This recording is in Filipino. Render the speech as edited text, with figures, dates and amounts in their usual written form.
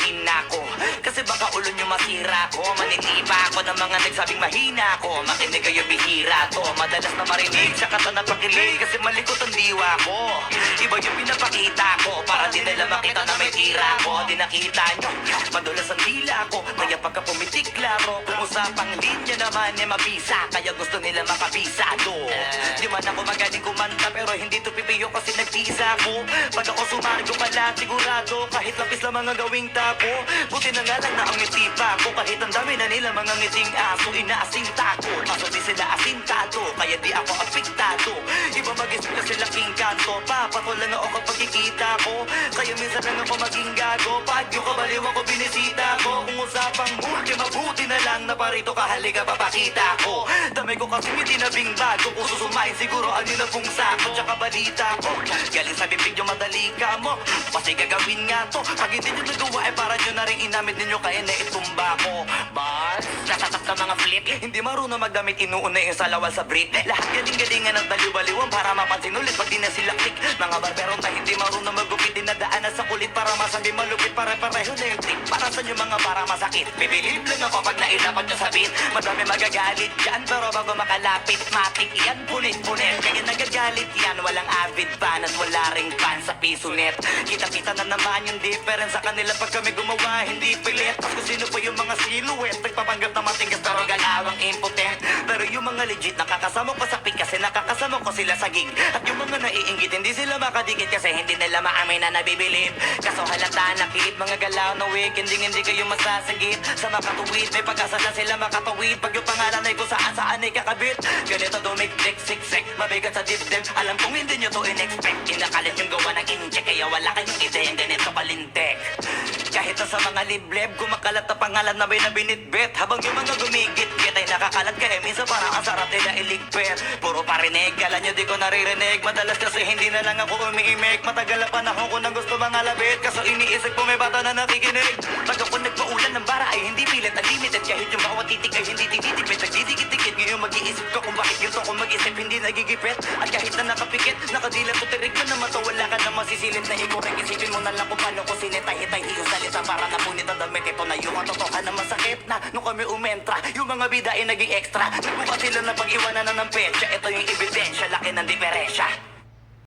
mahina ko. Kasi baka ulo nyo masira ko. Manitiba ako ng mga nagsabing mahina ko. Makinig kayo bihira to. Madalas na marinig sa kata na pakilig. Kasi malikot ang diwa ko. Iba yung pinapakita ko. Para di nila makita na may tira ko. Di nakita nyo, madulas ang dila ko. Kaya pagka pumitik laro, kung usapang linya naman eh mabisa. Kaya gusto nila makabisado. Di man ako magaling kumanta, pero hindi to pipiyo kasi nagtisa ko. Pag ako sumargo ka lang, sigurado. Kahit lapis lang mga gawing tapo. Buti na nga lang na ang ngiti pa ko. Kahit ang dami na nila mga ngiting aso, inaasinta ko. Kaso di sila asintado, kaya di ako apektado. Iba mag-isip sila king kanto. Papatulan na ako kapag kikita ko. Kaya minsan lang ako maging gago. Pag yung kabaliw ako binisita ko. Kung usapang multi, mabuti na lang na parito ka, halika papakita ko. Damay ko kasi hindi na bingbago. Kung susumain siguro ano na pong sako. Tsaka balita ko, galing sa bibig yung madali ka mo. Kasi gagawin nga to. Pag hindi nyo nagawa eh para nyo na rin inamit ninyo kaya na itumba ko. Bas, nasasak sa mga flip. Hindi marunong magdamit, inuuna yung salawal sa brief. Lahat galing-galingan ng baliw-baliwan para mapansin ulit pag di na sila click. Mga barberong na hindi marunong magupit, dinadaanan sa kulit para masabi malupit. Pare-pareho na yung trick. Para sa inyo mga para masakit. Bibilib lang ako pag nailapat nyo sa beat. Madami magagalit dyan pero bago makalapit matik yan, punit-punit. Kaya nagagalit yan, walang avid fan at wala ring fan sa piso net. Kita-kita na naman yung difference sa kanila pag kami gumawa, hindi pilit. Tapos kung sino pa yung mga silhouette, nagpapanggap na matinggas pero galawang impotent. Pero yung mga legit nakakasama ko sa pick kasi nakakasama ko sila sa gig. At yung mga naiinggit hindi sila makadikit kasi hindi nila maamin na nabibilib. Kaso halata nakit mga galaw na week, hindi kayo masasagit. Sa makatuwid may pag-asa na sila makatuwid. Pag yung pangalan ay kung saan ay kakabit. Ganito dumikdik, siksik, mabigat sa dibdib. Alam kong hindi nyo to in-expect. Inakalit yung gawa ng incheck kaya wala kayong ideyang ganito kalintek. Kahit na sa mga libleb, kumakalat na pangalan na may nabinitbit. Habang yung mga gumigit-git ay nakakalat kaya minsan parang ang sarap nila iligpit. Puro parinig, kala nyo di ko naririnig. Madalas kasi hindi na lang ako umiimik. Matagal na panahon ko nang gusto mga labit. Kaso iniisip ko may bata na nakikinig. Pag ako nagpaulan ng bara ay hindi pilit unlimited. Kahit yung bawat titik ay hindi tititipid. Nagdidikit-dikit ngayon mag-iisip ko kung bakit yung ko mag-isip hindi nagigipit. At kahit na nakapikit, nakadilat ko tirig mo na mata. Wala ka na masisilip na ikaw. Isipin mo na lang kung paano ko sinitay-hitay yung salita para napunit ang damit. Ito na yung katotohan na masakit na nung kami umentra. Yung mga bida ay naging extra. Nagbukas sila na pag-iwanan na ng petsa. Ito yung ebidensya, laki ng diferensya.